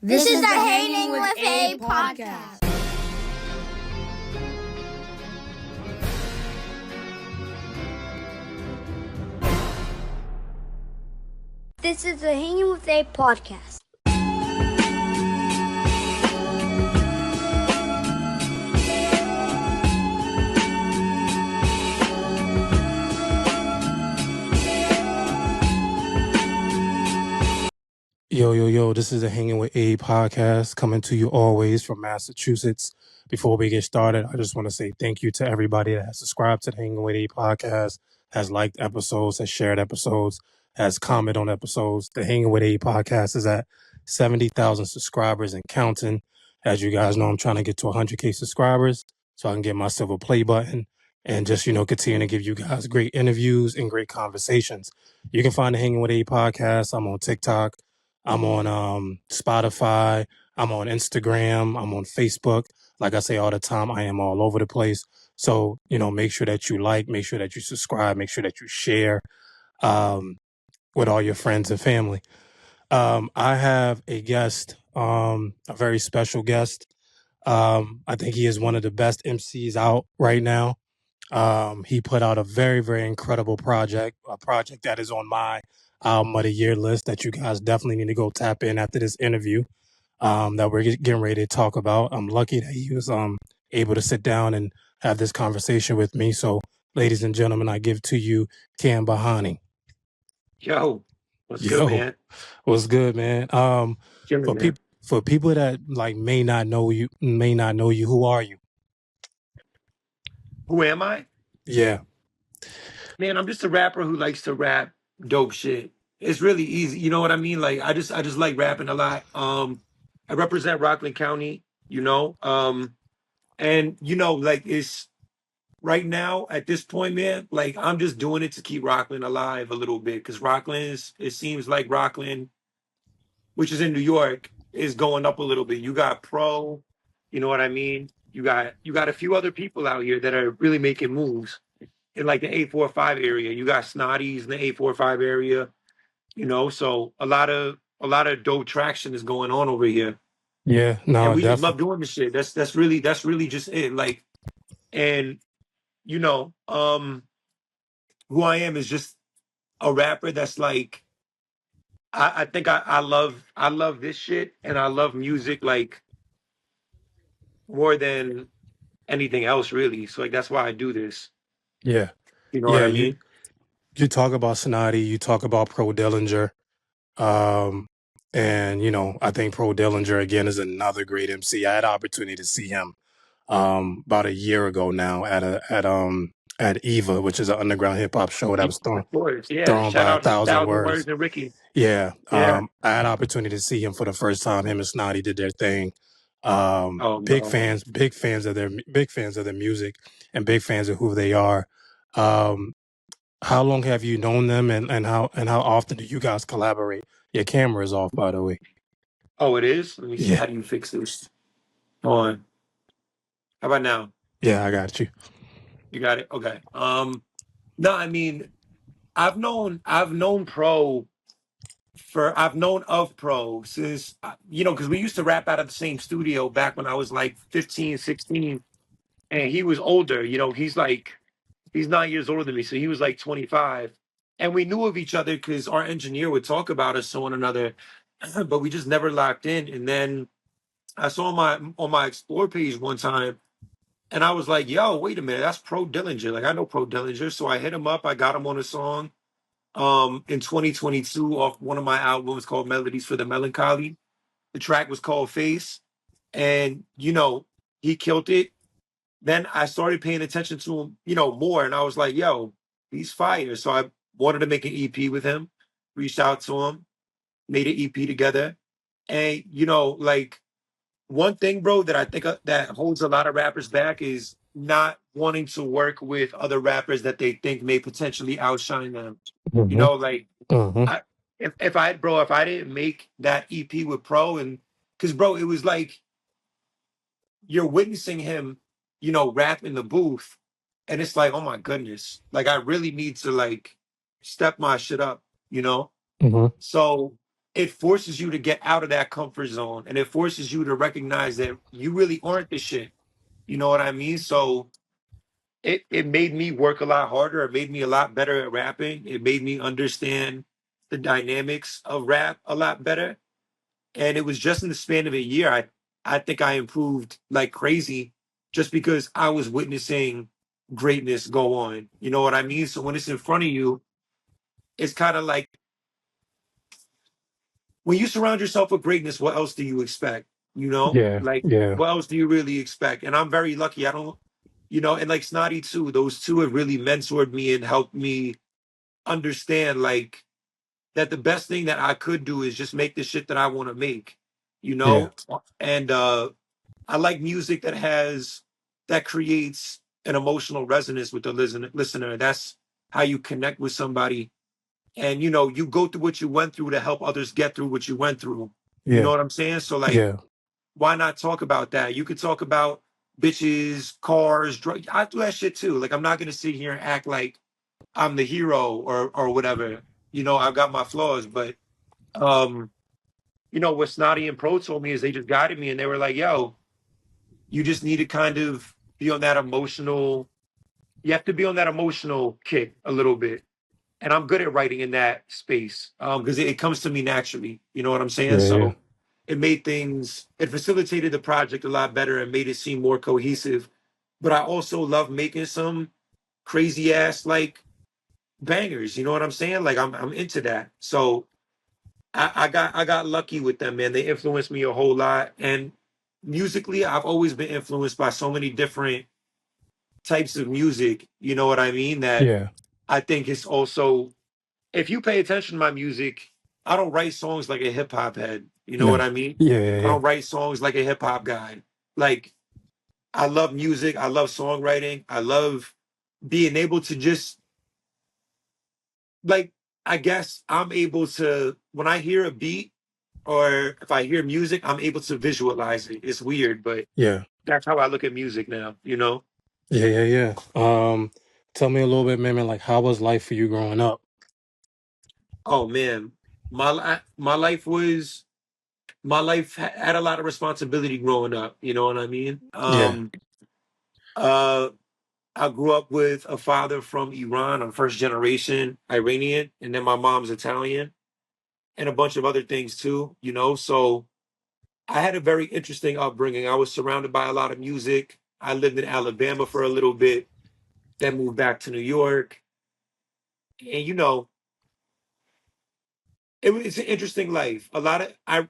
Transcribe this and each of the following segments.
This is the Hanging with Abe podcast. This is the Hanging with Abe podcast. Yo, this is the Hanging with Abe podcast coming to you always from Massachusetts. Before we get started, I just want to say thank you to everybody that has subscribed to the Hanging with Abe podcast, has liked episodes, has shared episodes, has commented on episodes. The Hanging with Abe podcast is at 70,000 subscribers and counting. As you guys know, I'm trying to get to 100K subscribers so I can get my silver play button and just, continue to give you guys great interviews and great conversations. You can find the Hanging with Abe podcast. I'm on TikTok. I'm on Spotify. I'm on Instagram. I'm on Facebook. Like I say all the time, I am all over the place. So, make sure that you like, make sure that you subscribe, make sure that you share with all your friends and family. I have a guest, a very special guest. I think he is one of the best MCs out right now. He put out a very, very incredible project, a project that is on my album of the year list that you guys definitely need to go tap in after this interview that we're getting ready to talk about. I'm lucky that he was able to sit down and have this conversation with me. So, ladies and gentlemen, I give to you Kamron Bahani. Yo, what's good, man? What's good, man? For people that may not know you, who are you? Who am I? Yeah. Man, I'm just a rapper who likes to rap dope shit. It's really easy. You know what I mean? Like I just like rapping a lot. I represent Rockland County, and it's right now at this point, man, like I'm just doing it to keep Rockland alive a little bit because it seems like Rockland, which is in New York, is going up a little bit. You got Pro, you know what I mean? You got a few other people out here that are really making moves in like the 845 area. You got Snotties in the 845 area, so a lot of dope traction is going on over here. Yeah, no, and we definitely just love doing this shit. That's really just it. Like, and who I am is just a rapper that's like I think I love this shit and I love music like more than anything else really. So like that's why I do this. Yeah. You know what I mean? You talk about Snotty, you talk about Pro Dillinger. And I think Pro Dillinger again is another great MC. I had the opportunity to see him about a year ago now at Eva, which is an underground hip hop show that was thrown Shout by out 1,000 words. and Ricky. Yeah. I had the opportunity to see him for the first time. Him and Snotty did their thing. Big fans of their music and big fans of who they are. How long have you known them and how often do you guys collaborate? Your camera is off, by the way. Oh, it is? Let me see. Yeah. How do you fix this? Hold on. How about now? Yeah, I got you. You got it? Okay. No, I mean, I've known Pro I've known of Pro since, because we used to rap out of the same studio back when I was like 15, 16. And he was older, he's 9 years older than me. So he was like 25. And we knew of each other because our engineer would talk about us to one another, but we just never locked in. And then I saw on my Explore page one time, and I was like, yo, wait a minute, that's Pro Dillinger. Like, I know Pro Dillinger. So I hit him up. I got him on a song in 2022 off one of my albums called Melodies for the Melancholy. The track was called Face. And, he killed it. Then I started paying attention to him, more. And I was like, yo, he's fire. So I wanted to make an EP with him, reached out to him, made an EP together. And, like one thing, bro, that I think that holds a lot of rappers back is not wanting to work with other rappers that they think may potentially outshine them. Mm-hmm. If I didn't make that EP with Pro, and because, bro, it was like you're witnessing him, rap in the booth, and it's like, oh my goodness, like I really need to like step my shit up, Mm-hmm. So it forces you to get out of that comfort zone, and it forces you to recognize that you really aren't the shit. You know what I mean? So it made me work a lot harder. It made me a lot better at rapping. It made me understand the dynamics of rap a lot better. And it was just in the span of a year, I think I improved like crazy just because I was witnessing greatness go on. You know what I mean? So when it's in front of you, it's kind of like when you surround yourself with greatness, what else do you expect? You know, Yeah. like Yeah. what else do you really expect? And I'm very lucky. I don't, and like Snotty too, those two have really mentored me and helped me understand like that the best thing that I could do is just make the shit that I want to make, you Yeah. know? And I like music that creates an emotional resonance with the listener. That's how you connect with somebody. And you go through what you went through to help others get through what you went through. You know Yeah. what I'm saying? So like, Yeah. why not talk about that? You could talk about bitches, cars, drugs. I do that shit too. Like I'm not gonna sit here and act like I'm the hero or whatever. I've got my flaws, but um, what Snotty and Pro told me is they just guided me and they were like, yo, you just need to kind of be on that emotional, you have to be on that emotional kick a little bit. And I'm good at writing in that space because it comes to me naturally. You know what I'm saying? Yeah. Yeah. So it facilitated the project a lot better and made it seem more cohesive. But I also love making some crazy ass like bangers. You know what I'm saying? Like I'm into that. So I got lucky with them, man. They influenced me a whole lot. And musically, I've always been influenced by so many different types of music. You know what I mean? That Yeah. I think it's also, if you pay attention to my music, I don't write songs like a hip hop head. You know what No. I mean? Yeah. Yeah. I Yeah. don't write songs like a hip hop guy. Like I love music. I love songwriting. I love being able to just like, I guess I'm able to, when I hear a beat or if I hear music, I'm able to visualize it. It's weird, but Yeah. that's how I look at music now. Yeah. Yeah. Yeah. Tell me a little bit, man. Like, how was life for you growing up? Oh man, my life had a lot of responsibility growing up. You know what I mean? Yeah. Uh, I grew up with a father from Iran. I'm first generation Iranian, and then my mom's Italian, and a bunch of other things too. So I had a very interesting upbringing. I was surrounded by a lot of music. I lived in Alabama for a little bit, then moved back to New York, and it's an interesting life. A lot of I,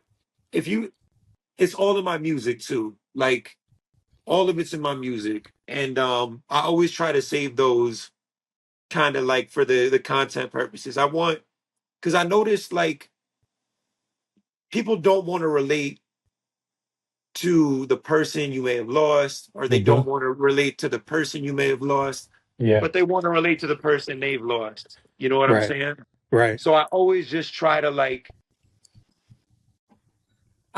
if you, it's all in my music too. Like all of it's in my music, and I always try to save those kind of like for the content purposes. I want because I noticed like people don't want to relate to the person you may have lost, or they Mm-hmm. don't want to relate to the person you may have lost, Yeah. but they want to relate to the person they've lost. You know what I'm Right. saying? Right. So I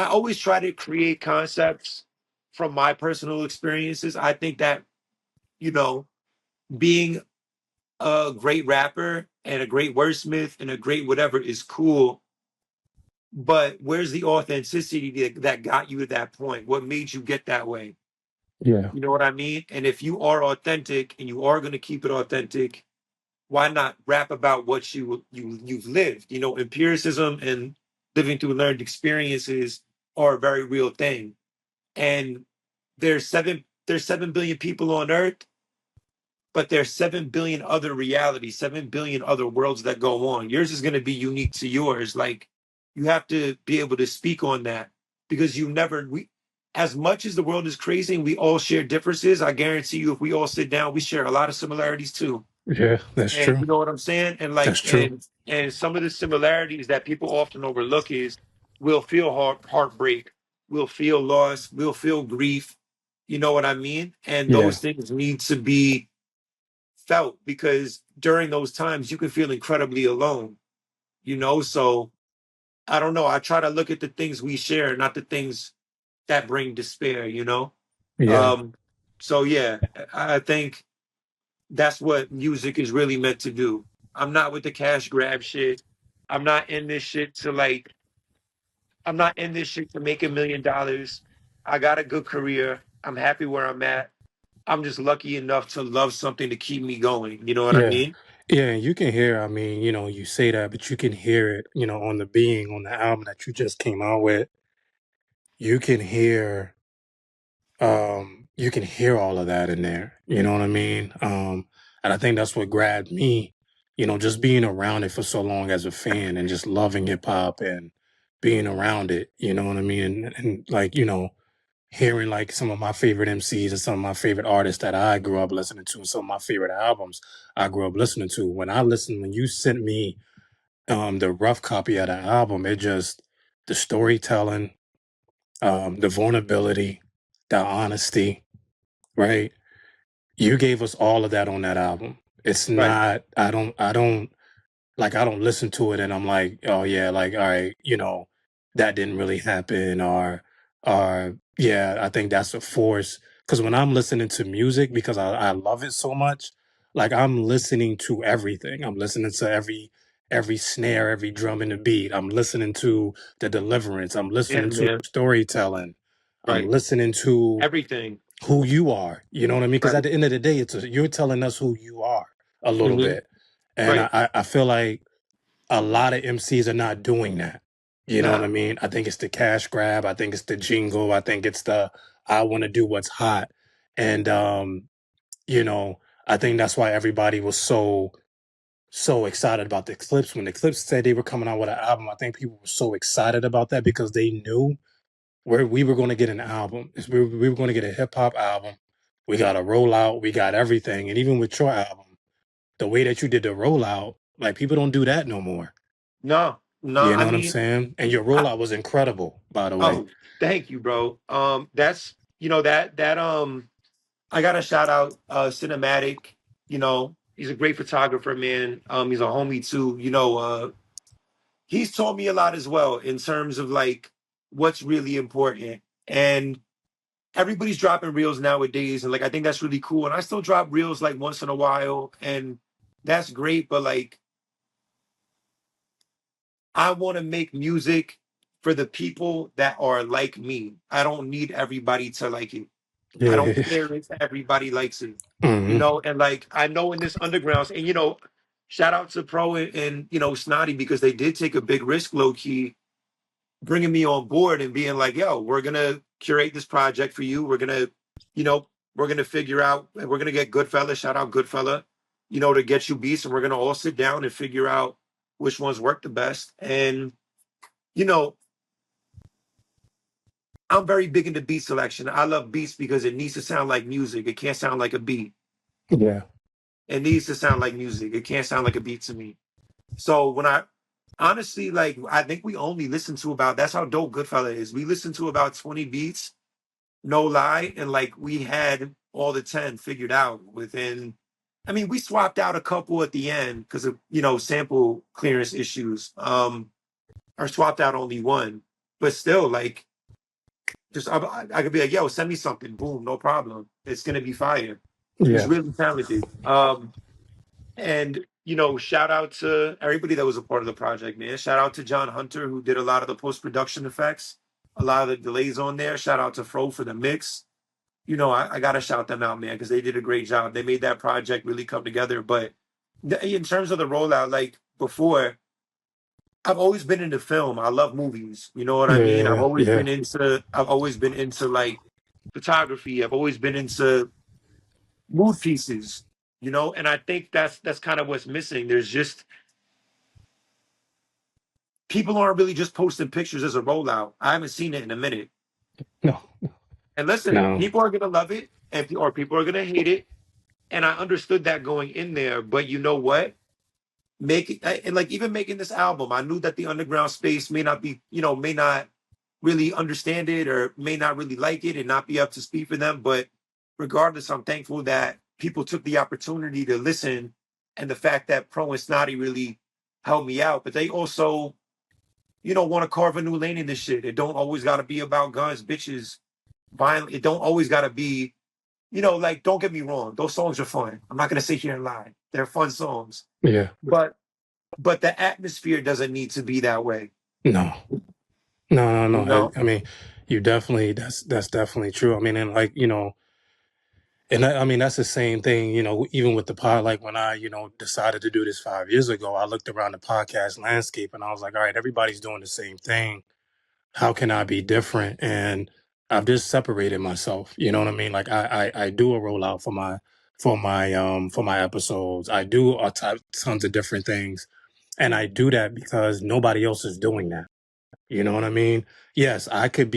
always try to create concepts from my personal experiences. I think that, you know, being a great rapper and a great wordsmith and a great whatever is cool, but where's the authenticity that got you to that point? What made you get that way? Yeah. You know what I mean? And if you are authentic and you are going to keep it authentic, why not rap about what you've lived? Empiricism and living through learned experiences are a very real thing. And there's 7 billion people on Earth, but there's 7 billion other realities, 7 billion other worlds that go on. Yours is going to be unique to yours. Like you have to be able to speak on that because as much as the world is crazy and we all share differences, I guarantee you, if we all sit down, we share a lot of similarities too. Yeah. That's And true. you know what I'm saying? And That's like, true. and some of the similarities that people often overlook is we'll feel heartbreak, we'll feel loss, we'll feel grief. You know what I mean? And Yeah. those things need to be felt because during those times you can feel incredibly alone. So I don't know. I try to look at the things we share, not the things that bring despair. Yeah. Um, so yeah, I think that's what music is really meant to do. I'm not with the cash grab shit. I'm not in this shit to like I'm not in this shit to make $1 million. I got a good career. I'm happy where I'm at. I'm just lucky enough to love something to keep me going. You know what I Yeah. mean? Yeah, and you can hear, I mean, you say that, but you can hear it, on the Being, on the album that you just came out with. You can hear you can hear all of that in there. You know what I mean? And I think that's what grabbed me, just being around it for so long as a fan and just loving hip hop and being around it, you know what I mean? And like, hearing like some of my favorite MCs and some of my favorite artists that I grew up listening to and some of my favorite albums I grew up listening to. When you sent me the rough copy of the album, it just the storytelling, the vulnerability, the honesty, right? You gave us all of that on that album. It's Right. not, I don't listen to it and I'm like, oh yeah, like, all right, that didn't really happen or yeah, I think that's a force. Cause when I'm listening to music, because I love it so much, like I'm listening to everything. I'm listening to every snare, every drum in the beat. I'm listening to the deliverance. I'm Yeah, listening to man. storytelling. I'm Right. listening to Everything. who you are. You know what I mean? Because Right. at the end of the day, you're telling us who you are a little Hmm. bit. And Right. I feel like a lot of MCs are not doing that. You know what I Nah. mean? I think it's the cash grab. I think it's the jingle. I think it's the I want to do what's hot. And you know, I think that's why everybody was so excited about the Clips. When the Clips said they were coming out with an album, I think people were so excited about that because they knew where we were going to get an album. We were going to get a hip hop album. We got a rollout. We got everything. And even with your album, the way that you did the rollout, like people don't do that no more. No. No. You I know what I'm mean, saying? And your I, rollout was incredible, by the way. oh, thank you, bro. That's that I gotta shout out Cinematic. He's a great photographer, man. He's a homie too. He's taught me a lot as well in terms of like what's really important. And everybody's dropping reels nowadays, and like I think that's really cool. And I still drop reels like once in a while, and that's great. But like I want to make music for the people that are like me. I don't need everybody to like it. I don't Yeah. care if everybody likes it. Hmm. And like I know in this underground, and shout out to Pro and Snotty because they did take a big risk, low key, bringing me on board and being like, yo, we're gonna curate this project for you. You know, we're gonna figure out, and we're gonna get Goodfella, shout out Goodfella, to get you beats, and we're gonna all sit down and figure out which ones work the best. And you know, I'm very big into beat selection. I love beats because it needs to sound like music. It can't sound like a beat. Yeah. It needs to sound like music. It can't sound like a beat to me. So when I honestly like, I think we only listen to about that's how dope Goodfella is. We listen to about 20 beats, no lie, and like we had all the 10 figured out within. I mean, we swapped out a couple at the end because of sample clearance issues. Or swapped out only one, but still like just I could be like, yo, send me something, boom, no problem. It's gonna be fire. He's Yeah. really talented. And shout out to everybody that was a part of the project, man. Shout out to John Hunter who did a lot of the post production effects, a lot of the delays on there. Shout out to Fro for the mix. I gotta shout them out, man, because they did a great job. They made that project really come together. But in terms of the rollout, like before, I've always been into film. I love movies. You know what I mean? Yeah. Yeah. I've always been into like photography. I've always been into mood pieces, and I think that's kind of what's missing. There's just people aren't really just posting pictures as a rollout. I haven't seen it in a minute. No. And listen, No. people are gonna love it, or people are gonna hate it. And I understood that going in there, but you know what? Make it and like even making this album, I knew that the underground space may not really understand it or may not really like it and not be up to speed for them. But regardless, I'm thankful that people took the opportunity to listen and the fact that Pro and Snotty really helped me out. But they also, want to carve a new lane in this shit. It don't always gotta be about guns, bitches, violent. It don't always gotta be, like don't get me wrong, those songs are fun. I'm not gonna sit here and lie. They're fun songs. Yeah. But the atmosphere doesn't need to be that way. No. No. You know? I mean, you definitely that's definitely true. I mean, and like and I mean that's the same thing. Even with the pod, like when I decided to do this 5 years ago, I looked around the podcast landscape and I was like, all right, everybody's doing the same thing. How can I be different? And I've just separated myself. You know what I mean? Like I do a rollout for my episodes. I do tons of different things, and I do that because nobody else is doing that. You know what I mean? Yes, I can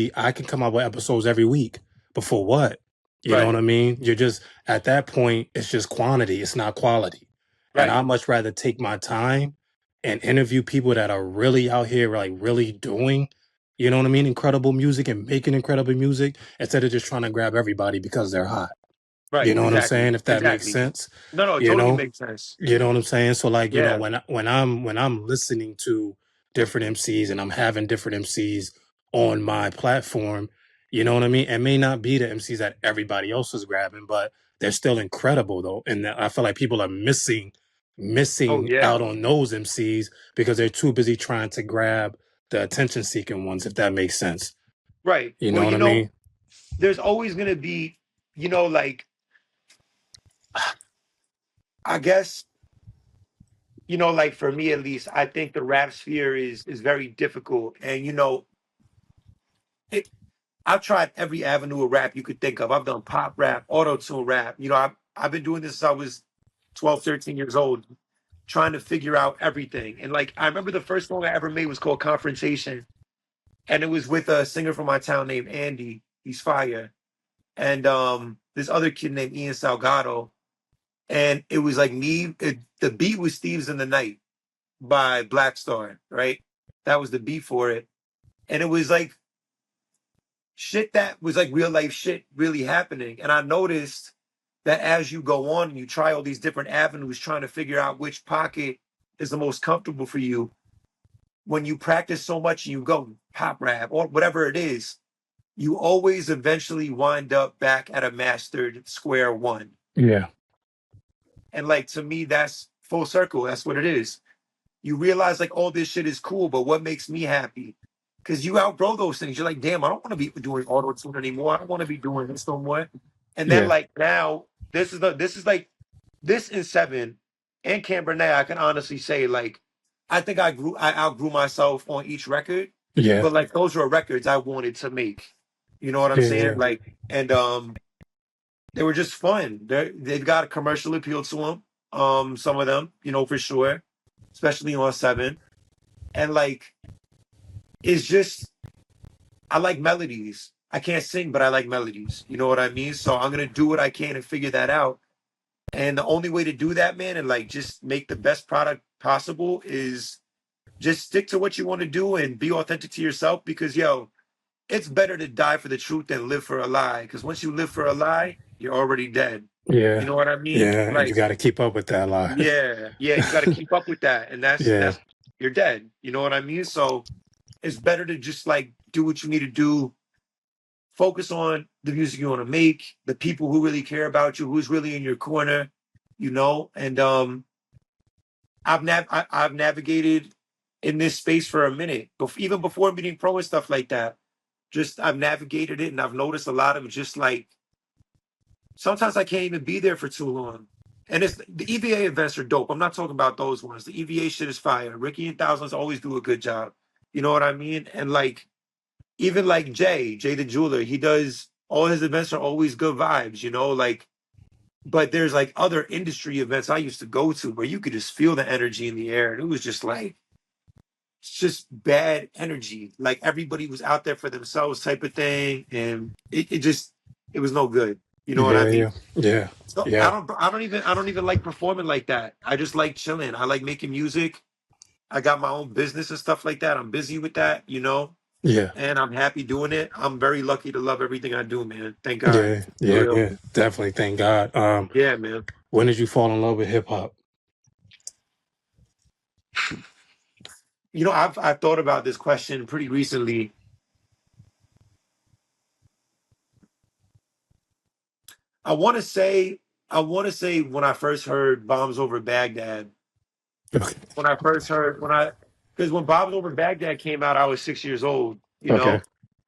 come out with episodes every week, but for what? You know what Right, I mean? You're just, at that point, it's just quantity, it's not quality. And right, I'd much rather take my time and interview people that are really out here, like really doing, you know what I mean? Incredible music and making incredible music instead of just trying to grab everybody because they're hot. You right. know what I'm Exactly. saying? If that makes Exactly. sense, No, it you totally know? makes sense. You know what I'm saying? So like, Yeah. when I'm listening to different MCs and I'm having different MCs on my platform, you know what I mean? It may not be the MCs that everybody else is grabbing, but they're still incredible though. And I feel like people are Oh missing yeah. out on those MCs because they're too busy trying to grab the attention seeking ones, if that makes sense. Right. You Well, know what I mean? there's always gonna be, like, I guess, like for me at least, I think the rap sphere is very difficult. And it, I've tried every avenue of rap you could think of. I've done pop rap, auto tune rap. I've been doing this since I was 12, 13 years old, trying to figure out everything. And like I remember the first song I ever made was called Confrontation. And it was with a singer from my town named Andy. He's fire. And this other kid named Ian Salgado. And it was like the beat was Thieves in the Night by Black Star, right? That was the beat for it. And it was like shit that was like real life shit really happening. And I noticed that as you go on and you try all these different avenues trying to figure out which pocket is the most comfortable for you, when you practice so much and you go pop rap or whatever it is, you always eventually wind up back at a mastered square one. Yeah. And like to me, that's full circle. That's what it is. You realize like all this shit is cool, but what makes me happy? Because you outgrow those things. You're like, damn, I don't want to be doing auto tune anymore. I don't want to be doing this no more. And then Yeah. like now, this in seven and Cabernet, I can honestly say like I think I outgrew myself on each record, Yeah. but like those were records I wanted to make. You know what I'm Yeah. saying? Yeah. Like, and they were just fun. They've got a commercial appeal to them. Some of them, for sure, especially on seven. And like, it's just I like melodies. I can't sing, but I like melodies. You know what I mean? So I'm gonna do what I can and figure that out. And the only way to do that, man, and like just make the best product possible is just stick to what you want to do and be authentic to yourself. Because it's better to die for the truth than live for a lie. Because once you live for a lie, you're already dead. You Yeah. know what I mean? Yeah. And you Like, got to keep up with that lie. yeah, you got to keep up with that, and that's Yeah. that's you're dead. You know what I mean? So it's better to just like do what you need to do. Focus on the music you want to make, the people who really care about you, who's really in your corner, And I've navigated in this space for a minute, but even before meeting pro and stuff like that. Just I've navigated it, and I've noticed a lot of just like sometimes I can't even be there for too long. And it's the EVA events are dope. I'm not talking about those ones. The EVA shit is fire. Ricky and Thousands always do a good job. You know what I mean? And like even like Jay the jeweler, he does all his events are always good vibes, like but there's like other industry events I used to go to where you could just feel the energy in the air. And it was just like it's just bad energy. Like everybody was out there for themselves type of thing. And it was no good. You know what I Yeah. mean? Yeah. Yeah. So Yeah. I don't even like performing like that. I just like chilling. I like making music. I got my own business and stuff like that. I'm busy with that. Yeah. And I'm happy doing it. I'm very lucky to love everything I do, man. Thank God. Yeah. For Yeah. real. Yeah. Definitely. Thank God. Yeah, man. When did you fall in love with hip hop? I've thought about this question pretty recently. I want to say when I first heard Bombs Over Baghdad. Okay. When I first heard because when Bombs Over Baghdad came out, I was 6 years old. you Okay. know.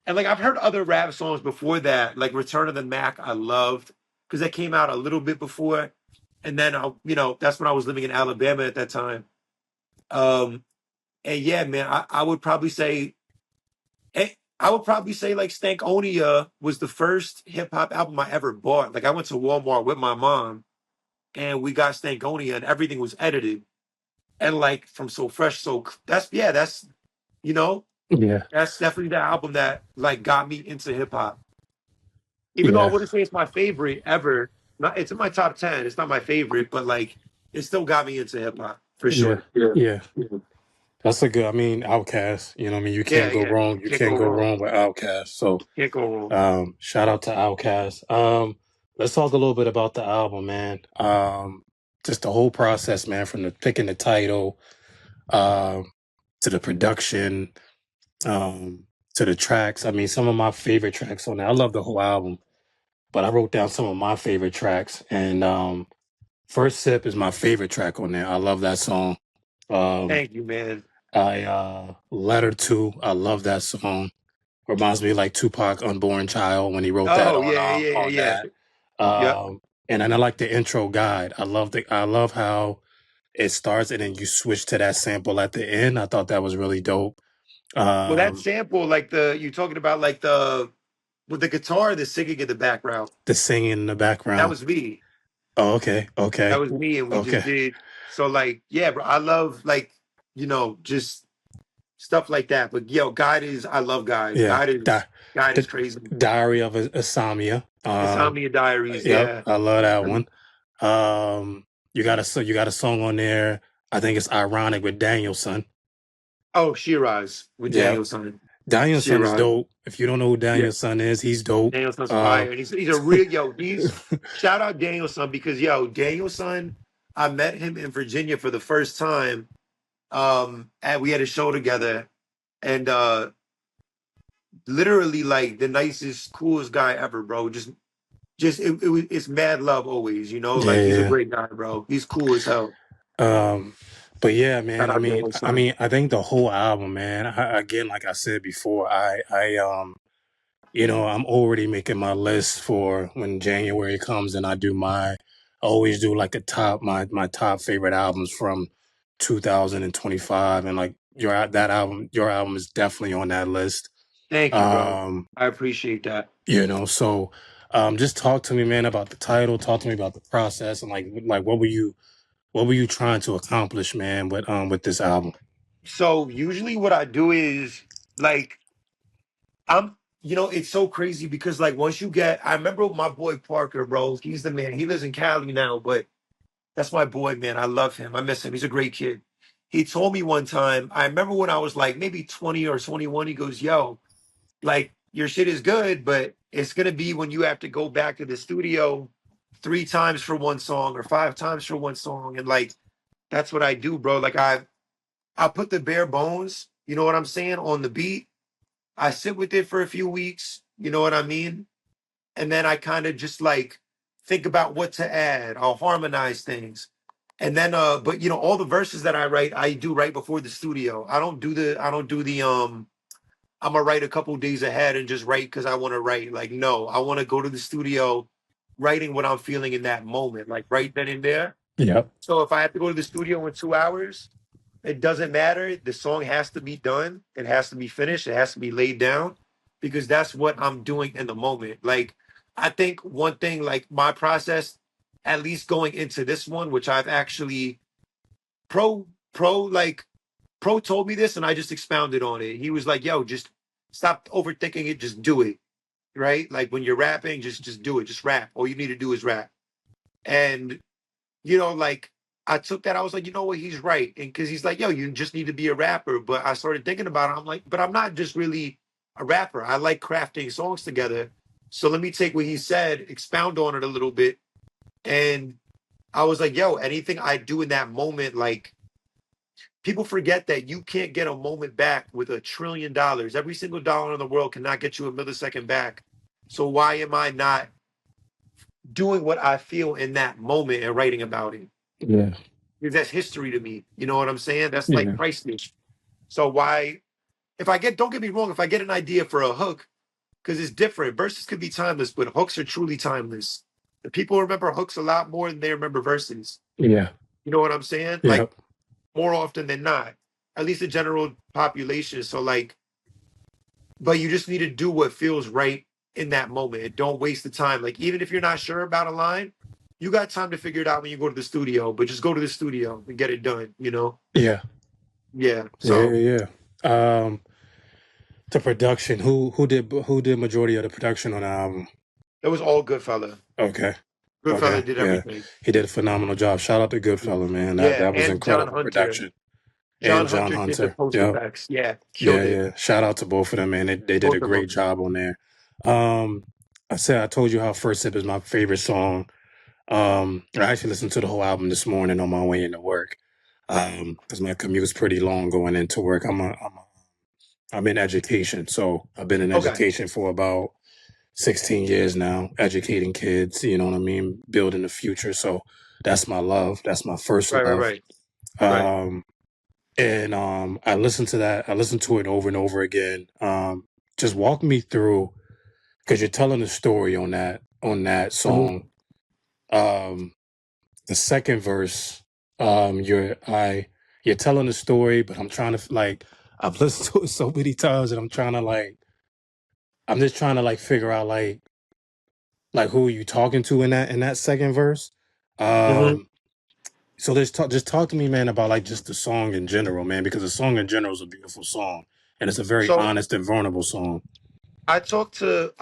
And like I've heard other rap songs before that, like Return of the Mac, I loved because that came out a little bit before. And then that's when I was living in Alabama at that time. Um, and yeah, man, I would probably say I would probably say like Stankonia was the first hip hop album I ever bought. Like I went to Walmart with my mom and we got Stankonia and everything was edited. And like from So Fresh, that's you know, Yeah. that's definitely the album that like got me into hip hop. Even though I Yeah. wouldn't say it's my favorite ever. Not it's in my top 10. It's not my favorite, but like it still got me into hip hop for Yeah. sure. Yeah. Yeah. That's a good. I mean, Outkast. You know, what I mean, you Yeah, can't go yeah. wrong. You Can't go can't go wrong. wrong with Outkast. So, Can't go wrong. shout out to Outkast. Let's talk a little bit about the album, man. Just the whole process, man, from the picking the title, to the production, to the tracks. I mean, some of my favorite tracks on there. I love the whole album, but I wrote down some of my favorite tracks, and First Sip is my favorite track on there. I love that song. Um, Thank you, man. Letter to, I love that song. Reminds me of like Tupac Unborn Child when he wrote that Oh yeah, yeah, on yeah. that. Yep. And then I like the intro guide. I love how it starts and then you switch to that sample at the end. I thought that was really dope. Well, that Um, sample, like you talking about like the with the guitar, the singing in the background. the singing in the That background. was me. Oh, okay, That okay, was me, and we just okay. did so like yeah, bro. I love like just stuff like that. But yo, God is I love God. Yeah. God is The crazy. Diary of Asamia. Insomnia Diaries, Yep, yeah. I love that one. You got a song on there. I think it's ironic with Danielson. Oh, Shiraz with Yeah, Danielson. Danielson is Shiraz. dope. If you don't know who Yeah. Danielson is, he's dope. Danielson's fire. And he's a real he's shout out Danielson because Danielson, I met him in Virginia for the first time. And we had a show together and literally like the nicest, coolest guy ever, bro. It's mad love always, like he's a Yeah. great guy, bro. He's cool as hell. But yeah, Shout man. out Danielson. I think the whole album, man. Again, like I said before, I'm already making my list for when January comes, and I always do like my top favorite albums from 2025, and like your album is definitely on that list. Thank you, bro. Um, I appreciate that. so just talk to me, man, about the title. Talk to me about the process, and like what were you trying to accomplish, man, with this album? So usually what I do is like it's so crazy because like I remember my boy Parker, bro. He's the man. He lives in Cali now, but that's my boy, man. I love him. I miss him. He's a great kid. He told me one time, I remember when I was like maybe 20 or 21, he goes, yo, like your shit is good, but it's gonna be when you have to go back to the studio 3 times for one song or 5 times for one song. And like that's what I do, bro. Like I put the bare bones, you know what I'm saying, on the beat. I sit with it for a few weeks, you know what I mean? And then I kind of just like think about what to add. I'll harmonize things. And then but all the verses that I write, I do right before the studio. I don't do the I'm gonna write a couple days ahead and just write because I want to write. Like, no, I want to go to the studio writing what I'm feeling in that moment, like right then and there. Yep. So if I have to go to the studio in 2 hours, it doesn't matter. The song has to be done. It has to be finished. It has to be laid down because that's what I'm doing in the moment. Like, I think one thing, like my process, at least going into this one, which I've actually like Pro told me this and I just expounded on it. He was like, yo, just stop overthinking it. Just do it. Right. Like when you're rapping, just do it. Just rap. All you need to do is rap. And like I took that. I was like, you know what? He's right. And because he's like, yo, you just need to be a rapper. But I started thinking about it. I'm like, but I'm not just really a rapper. I like crafting songs together. So let me take what he said, expound on it a little bit. And I was like, yo, anything I do in that moment, like people forget that you can't get a moment back with $1 trillion. Every single dollar in the world cannot get you a millisecond back. So why am I not doing what I feel in that moment and writing about it? Yeah. Because that's history to me. You know what I'm saying? That's like Yeah. priceless. So why don't get me wrong, if I get an idea for a hook, because it's different. Verses could be timeless, but hooks are truly timeless. The people remember hooks a lot more than they remember verses. Yeah. You know what I'm saying? Yeah. Like more often than not, at least the general population. So like, but you just need to do what feels right in that moment and don't waste the time. Like even if you're not sure about a line, you got time to figure it out when you go to the studio. But just go to the studio and get it done. You know? Yeah. Yeah. So Yeah. The production. Who did majority of the production on the album? it was all Goodfella. Okay. Goodfella Okay. did Yeah. everything. He did a phenomenal job. Shout out to Goodfella, man. Yeah, That was and John incredible Hunter. production. John And John Hunter did the Hunter. post Yep. effects. Yeah, Yeah, killed it. yeah. Shout out to both of them, man. They did Both a of great them. job on there. I told you how First Sip is my favorite song. I actually listened to the whole album this morning on my way into work. Because my commute's pretty long going into work. I'm in education, so I've been in Okay. education for about 16 years now, educating kids, you know what I mean, building the future. So that's my love. That's my first love. Right. And I listened to that. I listened to it over and over again. Just walk me through, because you're telling a story on that song. The second verse, you're telling a story, but I'm trying to I've listened to it so many times, and I'm just trying to figure out who are you talking to in that second verse. So just talk to me, man, about just the song in general, man, because the song in general is a beautiful song, and it's a very honest and vulnerable song. I talked to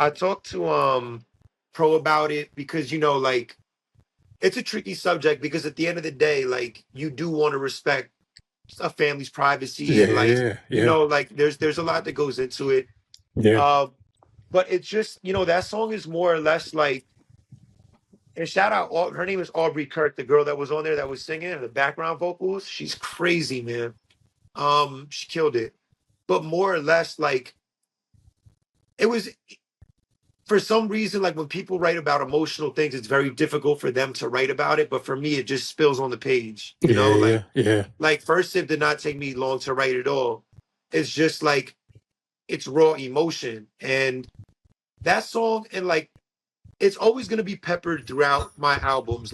Pro about it because it's a tricky subject because at the end of the day, you do want to respect a family's privacy and there's a lot that goes into it. Yeah. But it's just that song is more or less and shout out, her name is Aubrey Kirk, the girl that was on there that was singing the background vocals. She's crazy, man. She killed it. But more or less, it was for some reason, when people write about emotional things, it's very difficult for them to write about it. But for me, it just spills on the page. First Sip did not take me long to write at all. It's just it's raw emotion. And that song, and it's always going to be peppered throughout my albums.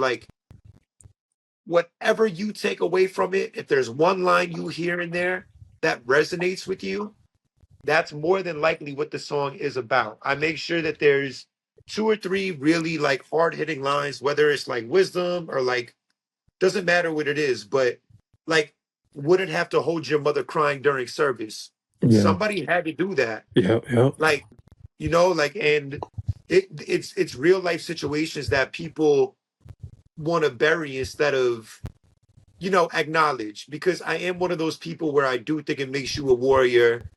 Whatever you take away from it, if there's one line you hear in there that resonates with you, that's more than likely what the song is about. I make sure that there's 2 or 3 really hard-hitting lines, whether it's wisdom or doesn't matter what it is, but wouldn't have to hold your mother crying during service. Yeah. Somebody had to do that. Yeah. And it's real life situations that people want to bury instead of acknowledge, because I am one of those people where I do think it makes you a warrior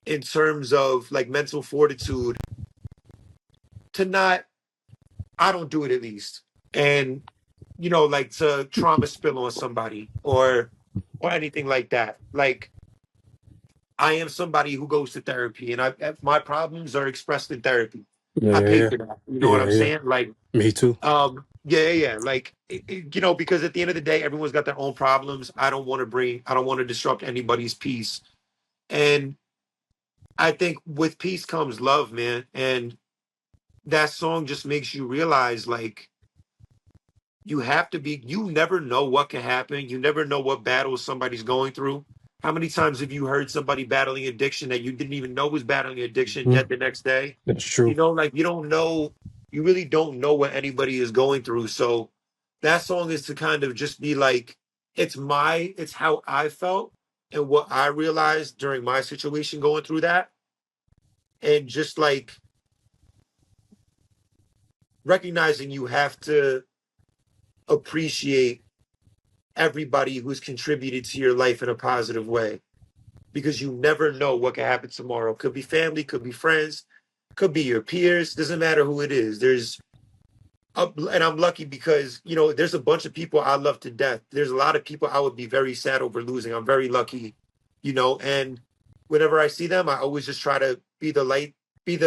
in terms of mental fortitude to I don't do it at least. And to trauma spill on somebody or anything like that. I am somebody who goes to therapy, and my problems are expressed in therapy. I pay for that. You know what I'm saying? Me too. Yeah. Because at the end of the day, everyone's got their own problems. I don't want to disrupt anybody's peace. And I think with peace comes love, man. And that song just makes you realize you never know what can happen. You never know what battles somebody's going through. How many times have you heard somebody battling addiction that you didn't even know was battling addiction yet the next day? That's true. You don't know, you really don't know what anybody is going through. So that song is to kind of just be it's how I felt and what I realized during my situation going through that. And just recognizing you have to appreciate everybody who's contributed to your life in a positive way, because you never know what can happen tomorrow. Could be family, could be friends, could be your peers. Doesn't matter who it is. And I'm lucky because, there's a bunch of people I love to death. There's a lot of people I would be very sad over losing. I'm very lucky, and whenever I see them, I always just try to be the light, be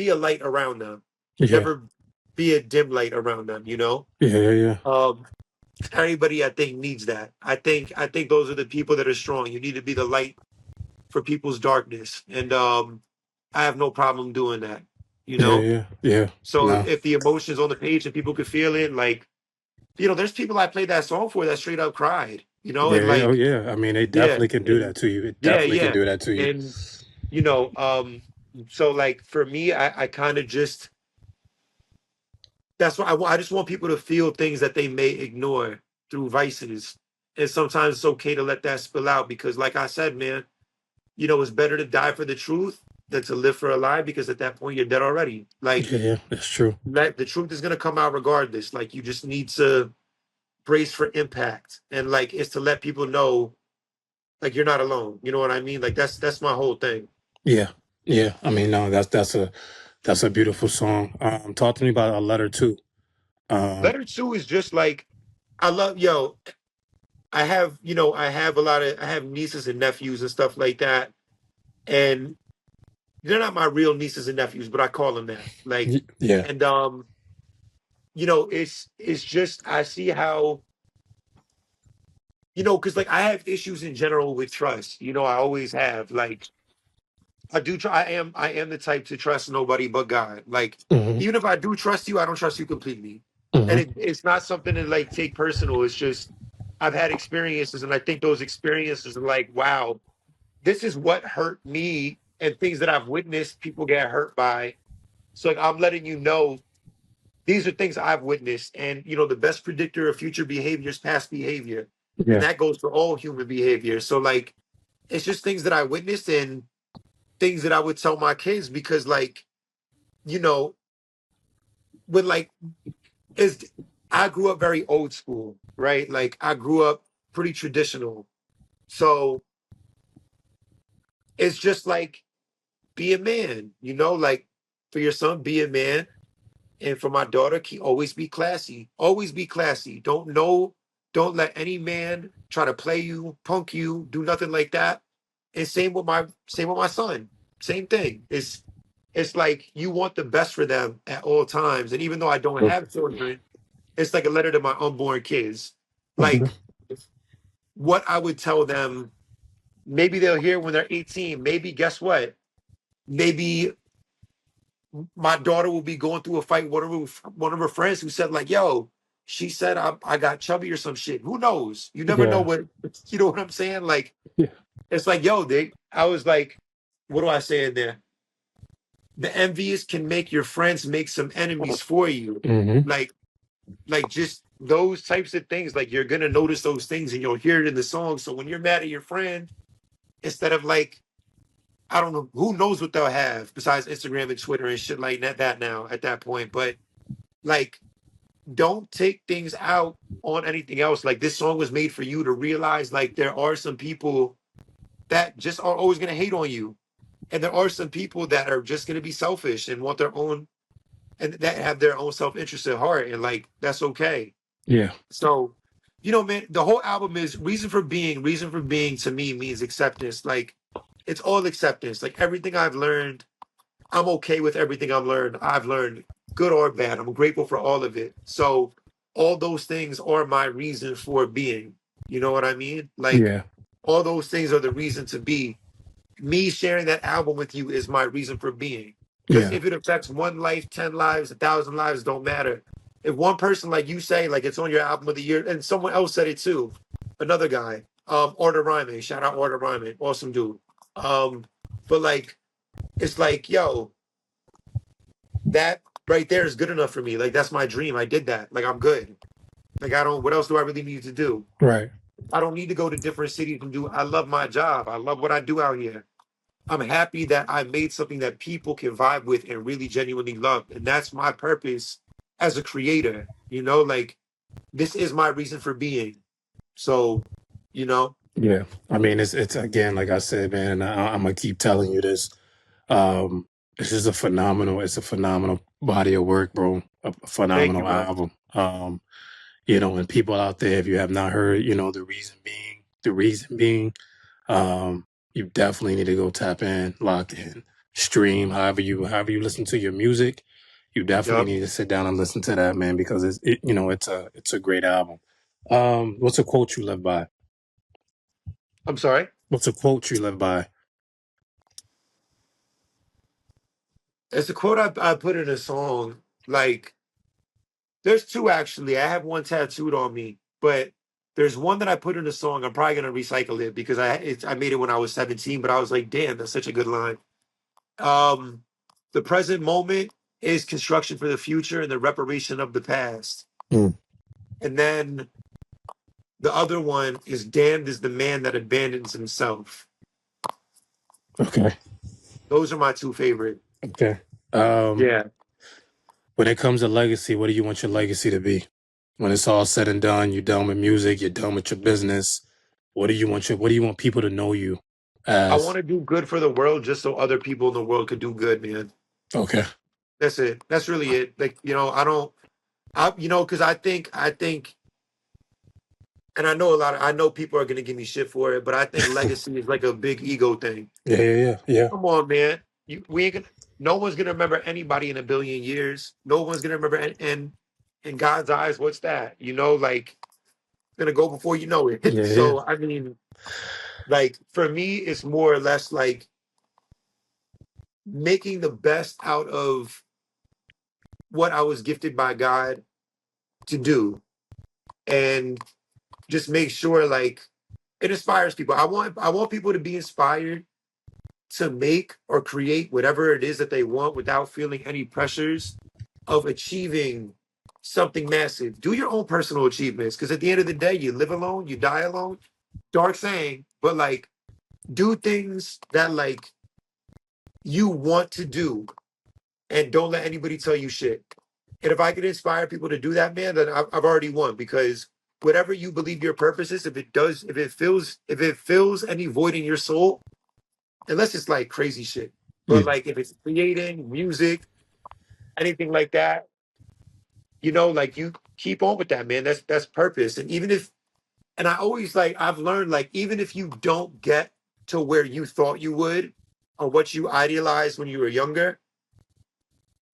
a light around them. Yeah. Never be a dim light around them, Yeah. Everybody I think needs that. I think those are the people that are strong. You need to be the light for people's darkness, and I have no problem doing that. You Yeah, know, yeah, yeah. so No. if the emotions on the page and people could feel it, like, there's people I played that song for that straight up cried. And Yeah, oh like, yeah. I mean, they yeah, definitely can do and that to you. It yeah, definitely can yeah, do that to you. and you know, so like for me, I kind of just that's why I just want people to feel things that they may ignore through vices, and sometimes it's okay to let that spill out because, like I said, man, it's better to die for the truth than to live for a lie because at that point you're dead already. Like, Yeah, yeah, that's true. the truth is gonna come out regardless. Like, you just need to brace for impact, and like it's to let people know, like, you're not alone. You know what I mean? Like that's my whole thing. Yeah, yeah. I mean, no, that's a beautiful song. Talk to me about a letter too. Letter two is just like I love I have I have nieces and nephews and stuff like that, and they're not my real nieces and nephews, but I call them that. Like, Yeah. and it's just I see how because like I have issues in general with trust. I always have. Like, I do try. I am the type to trust nobody but God. Like, Hmm. even if I do trust you, I don't trust you completely. And Hmm. it's not something to like take personal. It's just I've had experiences, and I think those experiences are like, wow, this is what hurt me, and things that I've witnessed people get hurt by. So like I'm letting you know these are things I've witnessed, and the best predictor of future behavior is past behavior, and Yeah. that goes for all human behavior. So like it's just things that I witnessed and things that I would tell my kids because like you know when like is I grew up very old school, right? Like I grew up pretty traditional. So it's just like be a man, like for your son, be a man. And for my daughter, always be classy. Always be classy. Don't let any man try to play you, punk you, do nothing like that. And same with my son. Same thing. It's like you want the best for them at all times. And even though I don't have children, it's like a letter to my unborn kids. Hmm. Like what I would tell them, maybe they'll hear when they're 18. Maybe guess what? Maybe my daughter will be going through a fight with one of her friends who said, like, yo, she said I got chubby or some shit. Who knows? You never know Yeah. what you know what I'm saying? Like, Yeah. it's like, yo, I was like, what do I say in there? The envious can make your friends make some enemies for you. Hmm. Like just those types of things. Like you're gonna notice those things and you'll hear it in the song. So when you're mad at your friend, instead of like, I don't know, who knows what they'll have besides Instagram and Twitter and shit like that now at that point. But like, don't take things out on anything else. Like this song was made for you to realize like there are some people that just are always gonna hate on you. And there are some people that are just gonna be selfish and want their own and that have their own self-interest at heart. And like that's okay. Yeah. So, man, the whole album is reason for being. Reason for being to me means acceptance. Like it's all acceptance. Like everything I've learned, I'm okay with everything I've learned, good or bad. I'm grateful for all of it. So all those things are my reason for being. You know what I mean? Like Yeah. all those things are the reason to be. Me sharing that album with you is my reason for being. Because Yeah. if it affects one life, 10 lives, 1,000 lives, don't matter. If one person, like you say, like it's on your album of the year, and someone else said it too, another guy, Order Ryman, shout out Order Ryman, awesome dude. But like, it's like, yo, that right there is good enough for me. Like that's my dream. I did that. Like I'm good. Like what else do I really need to do? Right. I don't need to go to different cities and I love my job. I love what I do out here. I'm happy that I made something that people can vibe with and really genuinely love. And that's my purpose as a creator. Like this is my reason for being. So, you know, Yeah. I mean, it's again, like I said, man, I'm gonna keep telling you this. This is it's a phenomenal body of work, bro. A thank you, phenomenal man. album. And people out there, if you have not heard, the reason being, you definitely need to go tap in, lock in, stream, however you listen to your music. You definitely Yup. need to sit down and listen to that, man, because it's a great album. What's a quote you live by? I'm sorry. What's a quote you live by? It's a quote I put in a song. Like, there's two actually. I have one tattooed on me, but there's one that I put in a song. I'm probably gonna recycle it because I made it when I was 17, but I was like, damn, that's such a good line. Um, the present moment is construction for the future and the reparation of the past. Mm. And then the other one is damned is the man that abandons himself. Okay. Those are my two favorite. Okay. Yeah. When it comes to legacy, what do you want your legacy to be? When it's all said and done, you're done with music, you're done with your business. What do you want people to know you I as? want to do good for the world just so other people in the world could do good, man. Okay. That's it. That's really it. Like, because I think, and I know people are going to give me shit for it, but I think legacy is like a big ego thing. Yeah. Come on, man. We ain't gonna, no one's going to remember anybody in a billion years. No one's going to remember, and in God's eyes, what's that? Like, it's going to go before you know it. Yeah. So, I mean, like, for me, it's more or less like making the best out of what I was gifted by God to do. And just make sure like it inspires people. I want people to be inspired to make or create whatever it is that they want without feeling any pressures of achieving something massive. Do your own personal achievements because at the end of the day, you live alone, you die alone. Dark saying, but like do things that like you want to do and don't let anybody tell you shit. And if I could inspire people to do that, man, then I've already won because whatever you believe your purpose is, if it fills any void in your soul, unless it's like crazy shit, but Yeah. like if it's creating music, anything like that, like you keep on with that, man. That's purpose. And I always I've learned like even if you don't get to where you thought you would or what you idealized when you were younger,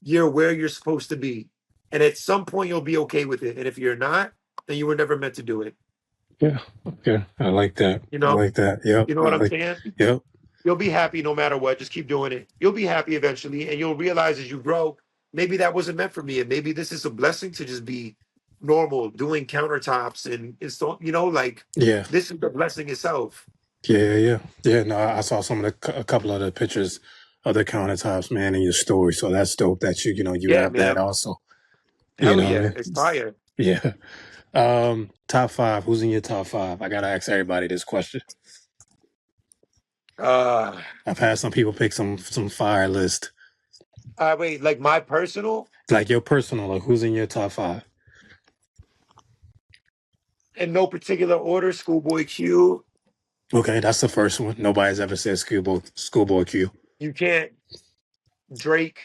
you're where you're supposed to be. And at some point you'll be okay with it. And if you're not, then you were never meant to do it. Yeah. Okay. I like that. I like that. Yep. You know what I'm saying? Yep. You'll be happy no matter what. Just keep doing it. You'll be happy eventually. And you'll realize as you grow, maybe that wasn't meant for me. And maybe this is a blessing to just be normal, doing countertops and install, Yeah. this is the blessing itself. Yeah. No, I saw a couple of the pictures of the countertops, man, in your story. So that's dope that you have man. that also. Hell yeah. It's fire. Yeah. Top 5. Who's in your top 5? I gotta ask everybody this question. I've had some people pick some fire list. Wait, like my personal? Like your personal, like who's in your top 5? In no particular order, Schoolboy Q. Okay, that's the first one. Nobody's ever said Schoolboy Q. You can't. Drake.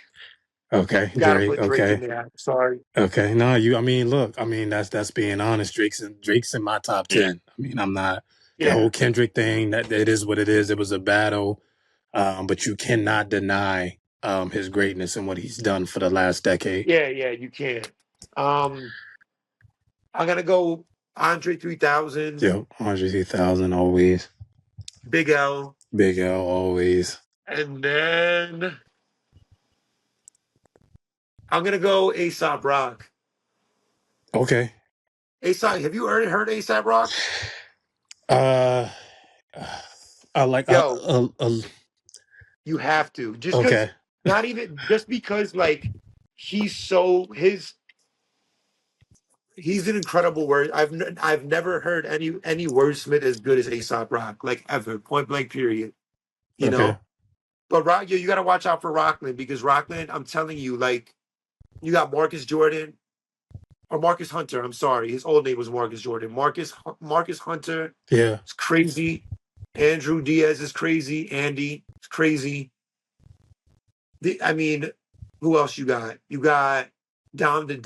Okay, Gotta Drake. put Drake Okay, in there. Sorry. okay. No, look. I mean, that's being honest. Drake's in my top 10. I mean, I'm not the whole Kendrick thing. That it is what it is. It was a battle, but you cannot deny his greatness and what he's done for the last decade. Yeah, you can't. I'm gonna go Andre 3000. Yep, Andre 3000 always. Big L. Big L always. And then I'm gonna go ASAP Rock. Okay. ASAP, have you heard ASAP Rock? I like. You have to. Just okay. Not even just because like he's an incredible word. I've never heard any wordsmith as good as ASAP Rock, like ever, point blank, period. You know, but Rock, you got to watch out for Rockland because Rockland, I'm telling you, like you got Marcus Jordan or Marcus Hunter. I'm sorry, his old name was Marcus Jordan. Marcus Hunter. Yeah, it's crazy. Andrew Diaz is crazy. Andy is crazy. I mean, who else you got? You got Down to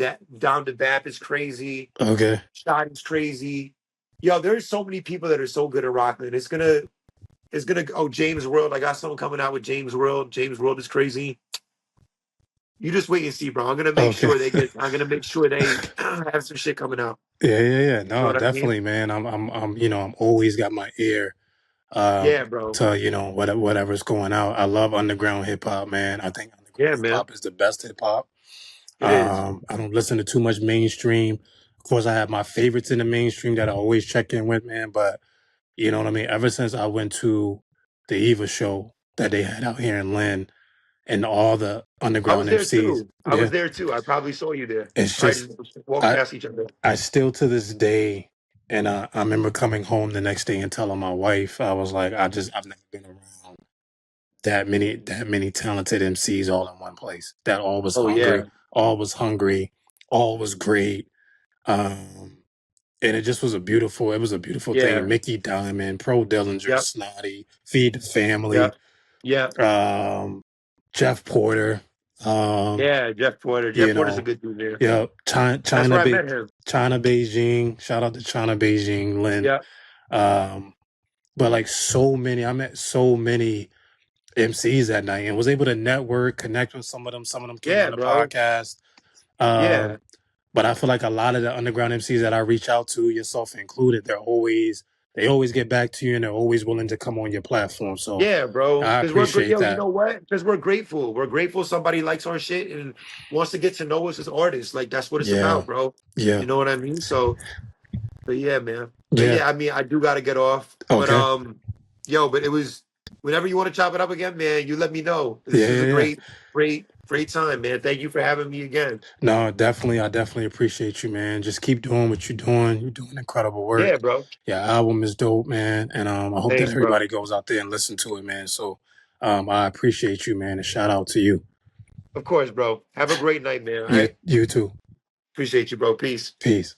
Bap is crazy. Okay. Shot is crazy. Yo, there's so many people that are so good at Rockland. It's gonna James World. I got someone coming out with James World. James World is crazy. You just wait and see, bro. I'm gonna make sure they have some shit coming out. Yeah. No, you know definitely, I mean? Man. I'm always got my ear. Bro. To whatever's going out. I love underground hip hop, man. I think Yeah, hip man. hop is the best hip hop. It is. I don't listen to too much mainstream. Of course, I have my favorites in the mainstream that I always check in with, man. But you know what I mean? Ever since I went to the Eva show that they had out here in Lynn and all the I underground was there MCs, too. I was yeah, there too. I probably saw you there. it's Probably just, just walked I, past each other. I still to this day, and I remember coming home the next day and telling my wife, I was like, I've never been around that many talented MCs all in one place. That Oh yeah. all was hungry, all was great. Um, and it was a beautiful thing. Yeah. Mickey Diamond, Pro Dillinger, Yep. Snotty, Feed the Family, Yep. Yep. Jeff Porter, um, Yeah. Jeff Porter. Jeff you Porter's a know, good dude there. yeah, That's where I met him. China Beijing. Shout out to China Beijing, Lynn. Yeah. Um, but like I met so many MCs that night and was able to network, connect with some of them. Some of them came Yeah, on the bro. podcast. Yeah. But I feel like a lot of the underground MCs that I reach out to, yourself included, they always get back to you and they're always willing to come on your platform. So Yeah, bro. I Because we're great. appreciate Yo, you that. know what? Because we're grateful. We're grateful somebody likes our shit and wants to get to know us as artists. Like that's what it's Yeah. about, bro. Yeah. You know what I mean? So, but yeah, man. But Yeah. yeah, I mean, I do gotta get off. But Okay. but it was whenever you want to chop it up again, man, you let me know. This Yeah. is a Yeah. great time, man. Thank you for having me again. No, definitely. I definitely appreciate you, man. Just keep doing what you're doing. You're doing incredible work. Yeah, bro. Your album is dope, man. And I hope Thanks, that bro. everybody goes out there and listen to it, man. So I appreciate you, man. And shout out to you. Of course, bro. Have a great night, man. All right. You too. Appreciate you, bro. Peace. Peace.